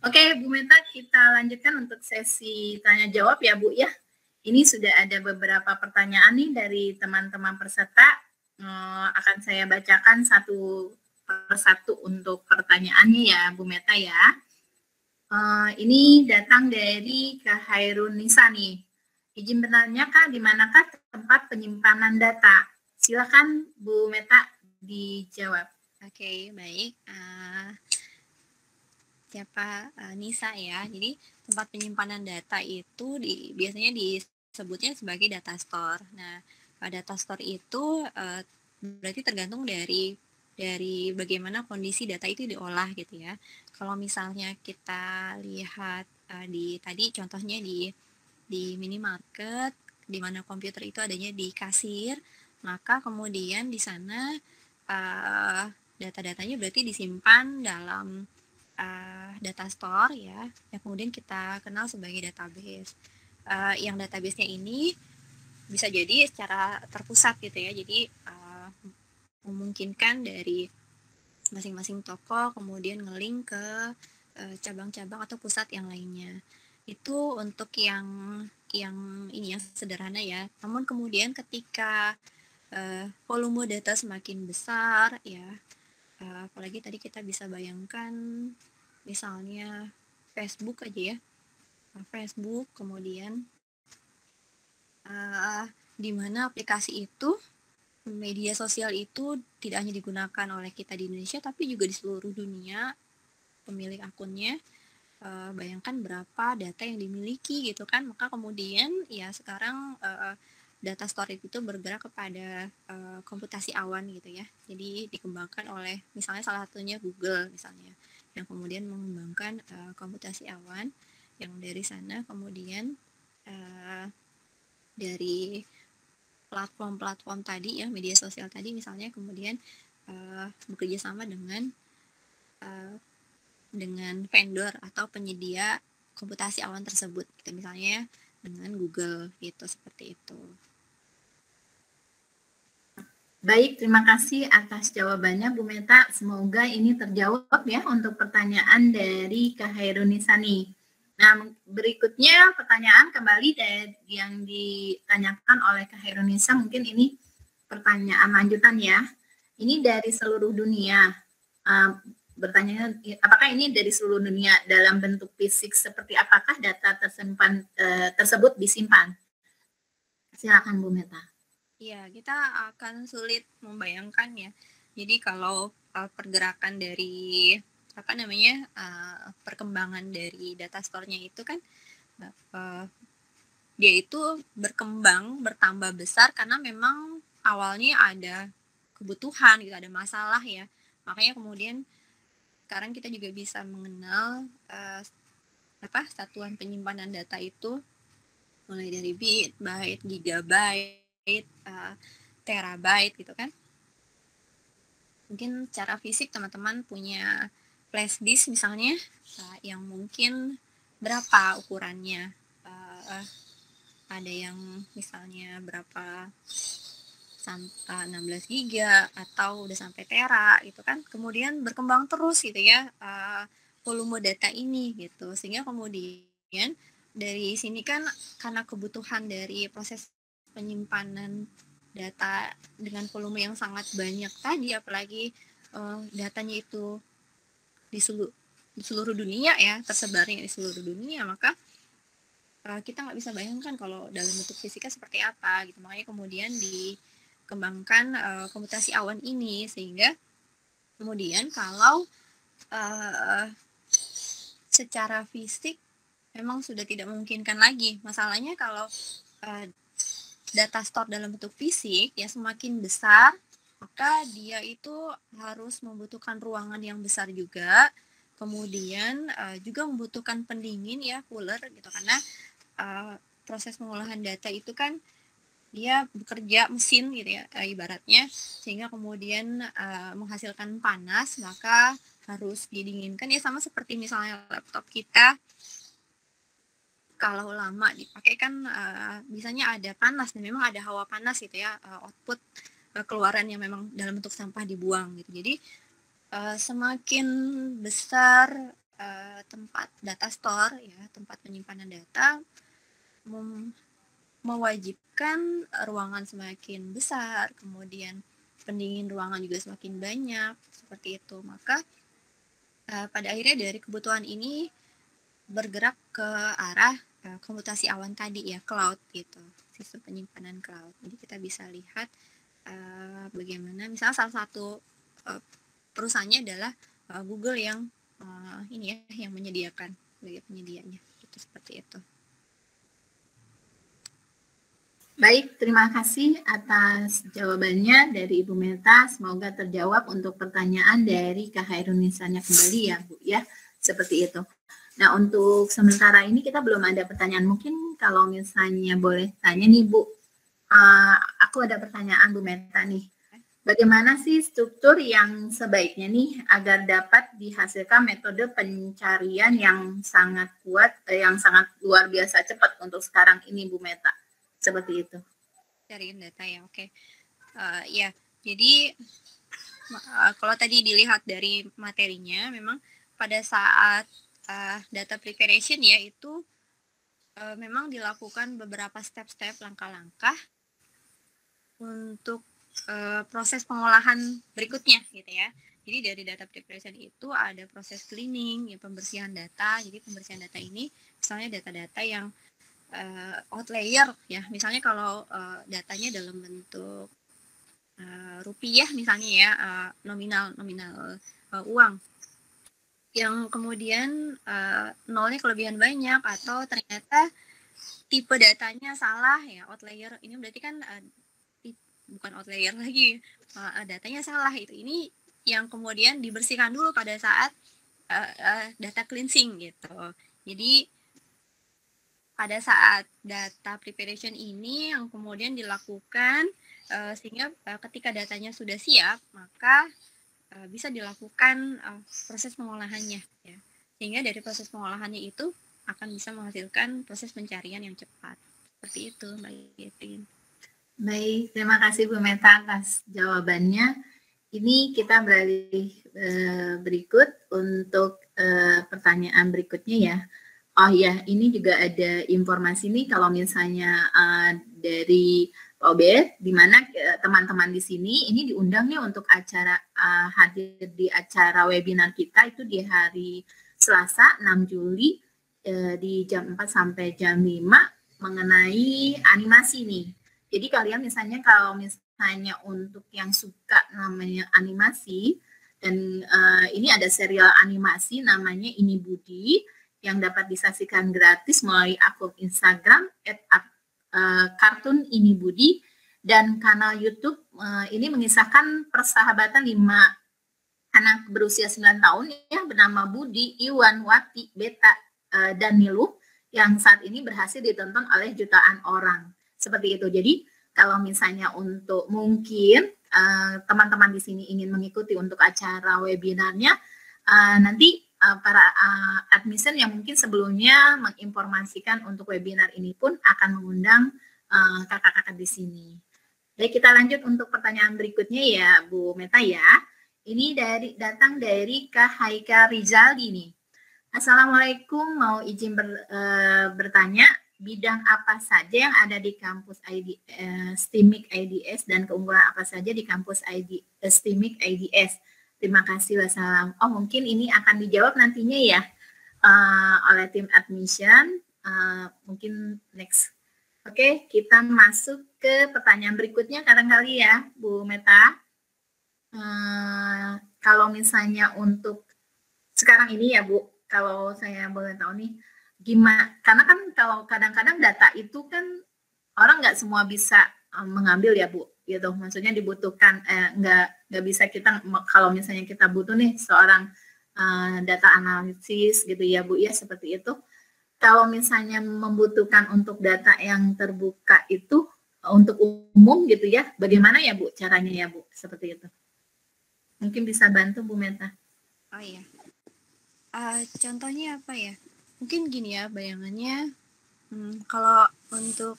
Oke, Bu Meta, kita lanjutkan untuk sesi tanya jawab ya, Bu ya. Ini sudah ada beberapa pertanyaan nih dari teman-teman peserta. Akan saya bacakan satu persatu untuk pertanyaannya ya, Bu Meta ya. Ini datang dari Kak Hairun Nisa nih. Izin bertanya Kak, di manakah tempat penyimpanan data? Silakan Bu Meta dijawab. Oke, baik. Siapa Nisa ya. Jadi tempat penyimpanan data itu biasanya disebutnya sebagai data store. Nah, data store itu berarti tergantung dari bagaimana kondisi data itu diolah gitu ya. Kalau misalnya kita lihat di tadi contohnya di minimarket di mana komputer itu adanya di kasir, maka kemudian di sana data-datanya berarti disimpan dalam data store ya, yang kemudian kita kenal sebagai database. Yang database-nya ini bisa jadi secara terpusat gitu ya, jadi memungkinkan dari masing-masing toko kemudian ngelink ke cabang-cabang atau pusat yang lainnya. Itu untuk yang ini yang sederhana ya. Namun kemudian ketika volume data semakin besar ya, apalagi tadi kita bisa bayangkan misalnya Facebook aja ya, Facebook kemudian di mana aplikasi itu, media sosial itu tidak hanya digunakan oleh kita di Indonesia tapi juga di seluruh dunia pemilik akunnya. Bayangkan berapa data yang dimiliki gitu kan, maka kemudian ya sekarang data storage itu bergerak kepada komputasi awan gitu ya. Jadi dikembangkan oleh misalnya salah satunya Google misalnya, yang kemudian mengembangkan komputasi awan, yang dari sana kemudian dari platform-platform tadi ya, media sosial tadi misalnya, kemudian bekerja sama dengan vendor atau penyedia komputasi awan tersebut gitu, misalnya dengan Google gitu, seperti itu. Baik, terima kasih atas jawabannya Bu Meta. Semoga ini terjawab ya untuk pertanyaan dari Kak Hairunisani. Nah, berikutnya pertanyaan kembali dari yang ditanyakan oleh Kak Hairunisa. Mungkin ini pertanyaan lanjutan ya. Ini dari seluruh dunia. Bertanya, apakah ini dari seluruh dunia dalam bentuk fisik, seperti apakah data tersebut disimpan? Silakan Bu Meta. Iya, kita akan sulit membayangkan ya. Jadi kalau pergerakan dari apa namanya perkembangan dari data store-nya itu kan dia itu berkembang, bertambah besar karena memang awalnya ada kebutuhan gitu, ada masalah ya. Makanya kemudian sekarang kita juga bisa mengenal satuan penyimpanan data itu mulai dari bit, byte, gigabyte, terabyte gitu kan. Mungkin secara fisik teman-teman punya flash disk misalnya, yang mungkin berapa ukurannya, ada yang misalnya berapa 16 giga atau udah sampai tera gitu kan, kemudian berkembang terus gitu ya volume data ini gitu, sehingga kemudian dari sini kan karena kebutuhan dari proses penyimpanan data dengan volume yang sangat banyak tadi, apalagi datanya itu di seluruh dunia ya, tersebarnya di seluruh dunia, maka kita nggak bisa bayangkan kalau dalam bentuk fisika seperti apa gitu. Makanya kemudian dikembangkan komputasi awan ini, sehingga kemudian kalau secara fisik memang sudah tidak memungkinkan lagi. Masalahnya kalau data store dalam bentuk fisik ya semakin besar, maka dia itu harus membutuhkan ruangan yang besar juga, kemudian juga membutuhkan pendingin ya, cooler gitu, karena proses pengolahan data itu kan dia bekerja mesin gitu ya ibaratnya, sehingga kemudian menghasilkan panas, maka harus didinginkan ya, sama seperti misalnya laptop kita kalau lama dipakai kan biasanya ada panas dan memang ada hawa panas gitu ya, output keluaran yang memang dalam bentuk sampah dibuang gitu. Jadi semakin besar tempat data store ya, tempat penyimpanan data mewajibkan ruangan semakin besar, kemudian pendingin ruangan juga semakin banyak, seperti itu. Maka pada akhirnya dari kebutuhan ini bergerak ke arah komputasi awan tadi ya, cloud gitu, sistem penyimpanan cloud. Jadi kita bisa lihat bagaimana misalnya salah satu perusahaannya adalah Google yang ini ya, yang menyediakan sebagai penyedianya, itu seperti itu. Baik, terima kasih atas jawabannya dari Ibu Meta. Semoga terjawab untuk pertanyaan dari Kak Hairunisannya kembali ya Bu ya, seperti itu. Nah, untuk sementara ini kita belum ada pertanyaan. Mungkin kalau misalnya boleh tanya nih Bu, aku ada pertanyaan Bu Meta nih. Bagaimana sih struktur yang sebaiknya nih agar dapat dihasilkan metode pencarian yang sangat kuat, yang sangat luar biasa cepat untuk sekarang ini Bu Meta? Seperti itu. Cariin data ya, oke. Ya, jadi kalau tadi dilihat dari materinya, memang pada saat data preparation ya, itu memang dilakukan beberapa step-step, langkah-langkah untuk proses pengolahan berikutnya gitu ya. Jadi dari data preparation itu ada proses cleaning, ya, pembersihan data. Jadi pembersihan data ini misalnya data-data yang outlier ya, misalnya kalau datanya dalam bentuk rupiah misalnya ya, nominal uang yang kemudian nolnya kelebihan banyak atau ternyata tipe datanya salah ya, outlier ini berarti kan bukan outlier lagi, datanya salah, ini yang kemudian dibersihkan dulu pada saat data cleansing gitu. Jadi pada saat data preparation ini yang kemudian dilakukan sehingga ketika datanya sudah siap, maka bisa dilakukan proses pengolahannya ya. Sehingga dari proses pengolahannya itu akan bisa menghasilkan proses pencarian yang cepat. Seperti itu, Mbak Yetin. Baik, terima kasih Bu Meta atas jawabannya. Ini kita beralih berikut untuk pertanyaan berikutnya ya. Oh ya, ini juga ada informasi nih kalau misalnya dari Obed, di mana teman-teman di sini ini diundang nih untuk acara hadir di acara webinar kita itu di hari Selasa 6 Juli di jam 4 sampai jam 5 mengenai animasi nih. Jadi kalian misalnya kalau misalnya untuk yang suka namanya animasi dan ini ada serial animasi namanya Ini Budi yang dapat disaksikan gratis melalui akun Instagram @kartun Ini Budi dan kanal YouTube ini mengisahkan persahabatan 5 anak berusia 9 tahun ya bernama Budi, Iwan, Wati, Beta, dan Niluh yang saat ini berhasil ditonton oleh jutaan orang. Seperti itu. Jadi kalau misalnya untuk mungkin teman-teman di sini ingin mengikuti untuk acara webinarnya, nanti para admission yang mungkin sebelumnya menginformasikan untuk webinar ini pun akan mengundang kakak-kakak di sini. Baik, kita lanjut untuk pertanyaan berikutnya ya, Bu Meta ya. Ini datang dari Kak Haika Rizaldi nih. Assalamualaikum, mau izin bertanya, bidang apa saja yang ada di kampus STIMIK IDS dan keunggulan apa saja di kampus STIMIK IDS? Terima kasih, wassalam. Oh, mungkin ini akan dijawab nantinya ya oleh tim admission. Mungkin next. Oke, kita masuk ke pertanyaan berikutnya kadang-kali ya, Bu Meta. Kalau misalnya untuk sekarang ini ya Bu, kalau saya boleh tahu nih, gimana? Karena kan kalau kadang-kadang data itu kan orang nggak semua bisa mengambil ya Bu, gitu. Maksudnya dibutuhkan nggak bisa kita kalau misalnya kita butuh nih seorang data analisis gitu ya Bu ya, seperti itu. Kalau misalnya membutuhkan untuk data yang terbuka itu untuk umum gitu ya, bagaimana ya Bu caranya ya Bu, seperti itu? Mungkin bisa bantu Bu Meta. Oh iya. Contohnya apa ya? Mungkin gini ya bayangannya. Kalau untuk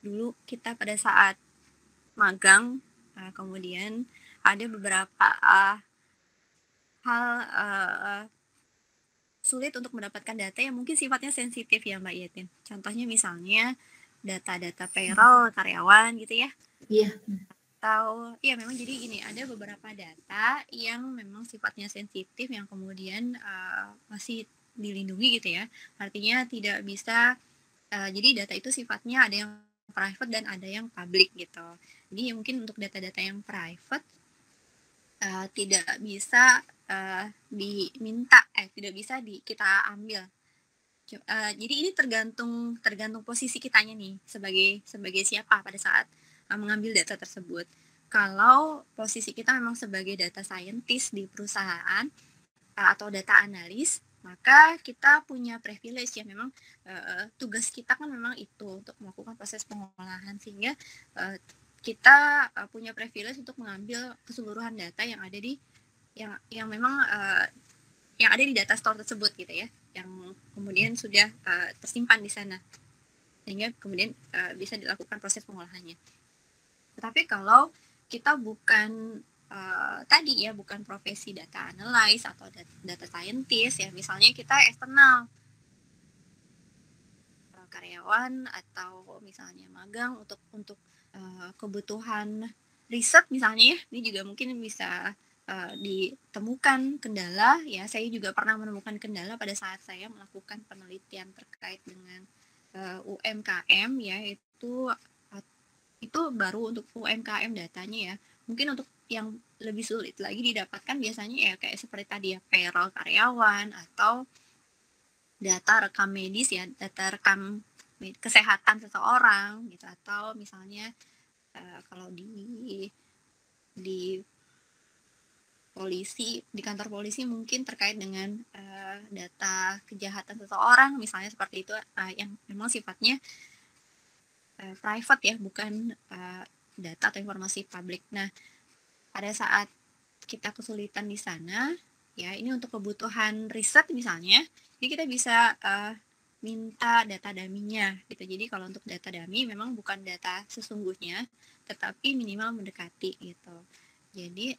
dulu kita pada saat magang, kemudian ada beberapa hal sulit untuk mendapatkan data yang mungkin sifatnya sensitif ya Mbak Yetin. Contohnya misalnya data-data payroll karyawan gitu ya. Iya. Atau ya memang jadi gini, ada beberapa data yang memang sifatnya sensitif yang kemudian masih dilindungi gitu ya. Artinya tidak bisa jadi data itu sifatnya ada yang private dan ada yang public gitu. Jadi mungkin untuk data-data yang private tidak bisa tidak bisa kita ambil. Jadi ini tergantung posisi kitanya nih sebagai siapa pada saat mengambil data tersebut. Kalau posisi kita memang sebagai data scientist di perusahaan atau data analis, maka kita punya privilege ya, memang tugas kita kan memang itu untuk melakukan proses pengolahan, sehingga kita punya privilege untuk mengambil keseluruhan data yang ada di yang memang yang ada di data store tersebut gitu ya, yang kemudian sudah tersimpan di sana, sehingga kemudian bisa dilakukan proses pengolahannya. Tetapi kalau kita bukan tadi ya, bukan profesi data analyst atau data scientist ya, misalnya kita eksternal karyawan atau misalnya magang untuk kebutuhan riset misalnya ya, ini juga mungkin bisa ditemukan kendala ya. Saya juga pernah menemukan kendala pada saat saya melakukan penelitian terkait dengan UMKM ya, itu baru untuk UMKM datanya ya. Mungkin untuk yang lebih sulit lagi didapatkan biasanya ya kayak seperti tadi ya, payroll karyawan atau data rekam medis ya, data rekam kesehatan seseorang gitu, atau misalnya kalau di polisi, di kantor polisi mungkin terkait dengan data kejahatan seseorang misalnya, seperti itu yang memang sifatnya private ya, bukan data atau informasi publik. Nah, pada saat kita kesulitan di sana ya, ini untuk kebutuhan riset misalnya, jadi kita bisa minta data dummy-nya gitu. Jadi kalau untuk data dummy memang bukan data sesungguhnya, tetapi minimal mendekati gitu. Jadi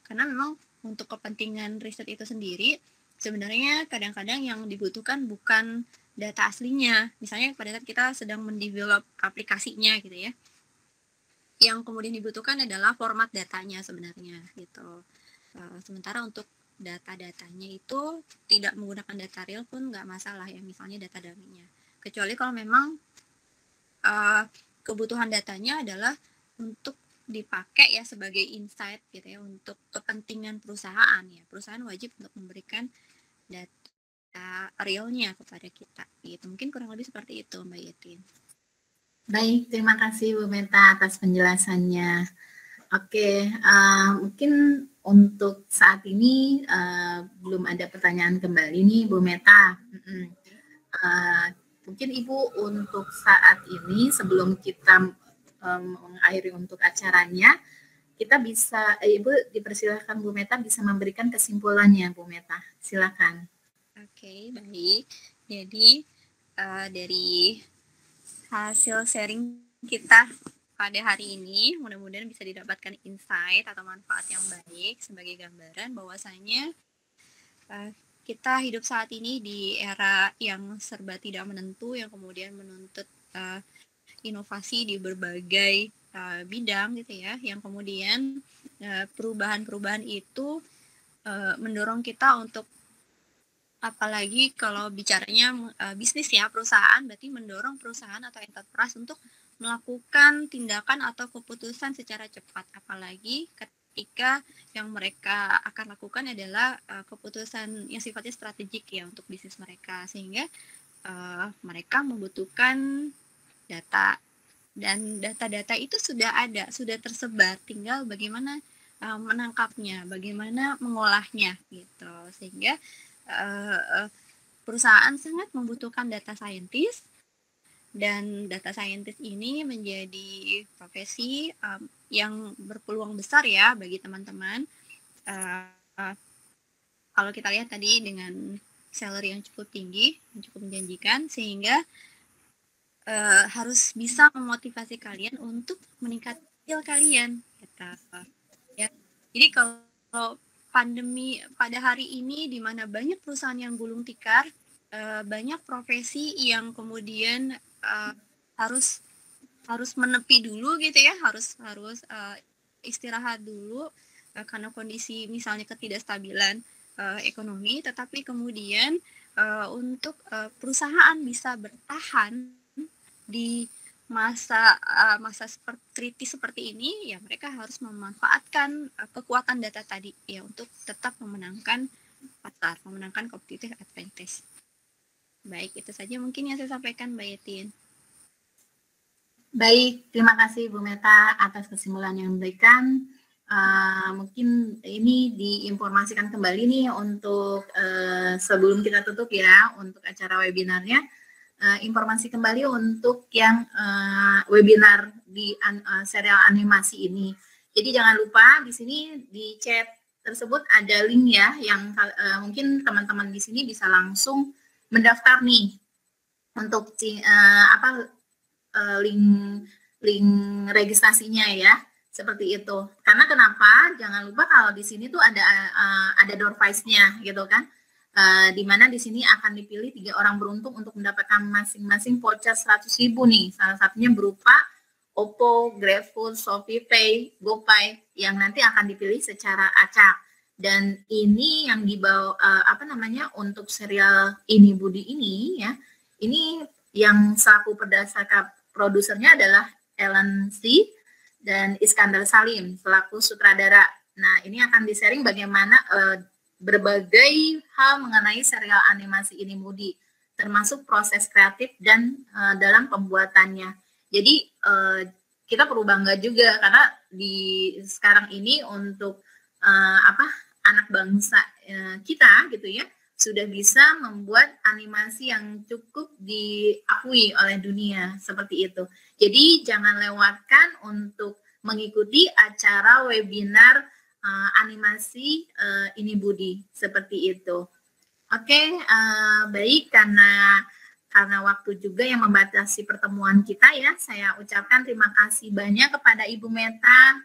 karena memang untuk kepentingan riset itu sendiri sebenarnya kadang-kadang yang dibutuhkan bukan data aslinya. Misalnya pada saat kita sedang mendevelop aplikasinya gitu ya, yang kemudian dibutuhkan adalah format datanya sebenarnya gitu. Sementara untuk data-datanya itu tidak menggunakan data real pun nggak masalah ya, misalnya data dummy-nya. Kecuali kalau memang kebutuhan datanya adalah untuk dipakai ya sebagai insight gitu ya, untuk kepentingan perusahaan ya. Perusahaan wajib untuk memberikan data realnya kepada kita gitu. Mungkin kurang lebih seperti itu Mbak Yetin. Baik, terima kasih Bu Meta atas penjelasannya. Oke, mungkin untuk saat ini belum ada pertanyaan kembali nih Bu Meta. Mungkin Ibu untuk saat ini sebelum kita mengakhiri untuk acaranya, kita bisa, Ibu dipersilakan Bu Meta bisa memberikan kesimpulannya Bu Meta. Silakan. Oke, baik. Jadi dari hasil sharing kita pada hari ini, mudah-mudahan bisa didapatkan insight atau manfaat yang baik sebagai gambaran bahwasanya kita hidup saat ini di era yang serba tidak menentu, yang kemudian menuntut inovasi di berbagai bidang gitu ya, yang kemudian perubahan-perubahan itu mendorong kita untuk, apalagi kalau bicaranya bisnis ya, perusahaan, berarti mendorong perusahaan atau enterprise untuk melakukan tindakan atau keputusan secara cepat, apalagi ketika yang mereka akan lakukan adalah keputusan yang sifatnya strategik ya untuk bisnis mereka, sehingga mereka membutuhkan data, dan data-data itu sudah ada, sudah tersebar, tinggal bagaimana menangkapnya, bagaimana mengolahnya gitu, sehingga perusahaan sangat membutuhkan data scientist, dan data scientist ini menjadi profesi yang berpeluang besar ya bagi teman-teman. Kalau kita lihat tadi dengan salary yang cukup tinggi, yang cukup menjanjikan, sehingga harus bisa memotivasi kalian untuk meningkatkan skill kalian gitu. Ya. Jadi kalau pandemi pada hari ini di mana banyak perusahaan yang gulung tikar, banyak profesi yang kemudian harus menepi dulu gitu ya, harus istirahat dulu karena kondisi misalnya ketidakstabilan ekonomi, tetapi kemudian untuk perusahaan bisa bertahan di masa kritis seperti ini, ya mereka harus memanfaatkan kekuatan data tadi ya untuk tetap memenangkan pasar, memenangkan competitive advantage. Baik, itu saja mungkin yang saya sampaikan, Mbak Yetin. Baik, terima kasih Bu Meta atas kesimpulan yang diberikan. Mungkin ini diinformasikan kembali nih untuk sebelum kita tutup ya untuk acara webinarnya. Informasi kembali untuk yang webinar di serial animasi ini. Jadi jangan lupa di sini di chat tersebut ada link ya yang mungkin teman-teman di sini bisa langsung mendaftar nih untuk link registrasinya ya, seperti itu. Karena kenapa? Jangan lupa kalau di sini tuh ada door prize-nya gitu kan. Di mana di sini akan dipilih 3 orang beruntung untuk mendapatkan masing-masing voucher 100.000 nih. Salah satunya berupa Oppo, GrabFood, ShopeePay, GoPay yang nanti akan dipilih secara acak. Dan ini yang dibawa untuk serial Ini Budi ini ya. Ini yang selaku berdasarkan produsernya adalah Ellen C dan Iskandar Salim selaku sutradara. Nah, ini akan di-sharing bagaimana berbagai hal mengenai serial animasi Ini Budi, termasuk proses kreatif dan dalam pembuatannya. Jadi kita perlu bangga juga karena di sekarang ini untuk anak bangsa kita gitu ya sudah bisa membuat animasi yang cukup diakui oleh dunia seperti itu. Jadi jangan lewatkan untuk mengikuti acara webinar animasi Ini Budi seperti itu. Oke, baik karena waktu juga yang membatasi pertemuan kita ya, saya ucapkan terima kasih banyak kepada Ibu Meta,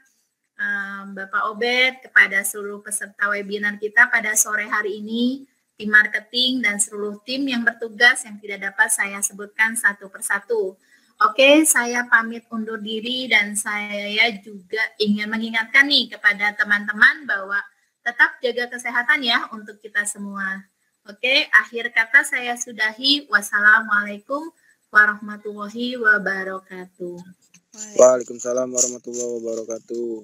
Bapak Obed, kepada seluruh peserta webinar kita pada sore hari ini, tim marketing dan seluruh tim yang bertugas yang tidak dapat saya sebutkan satu persatu. Oke, saya pamit undur diri dan saya juga ingin mengingatkan nih kepada teman-teman bahwa tetap jaga kesehatan ya untuk kita semua. Oke, akhir kata saya sudahi. Wassalamualaikum warahmatullahi wabarakatuh. Waalaikumsalam warahmatullahi wabarakatuh.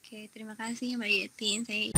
Oke, terima kasih Mbak Yetin. Saya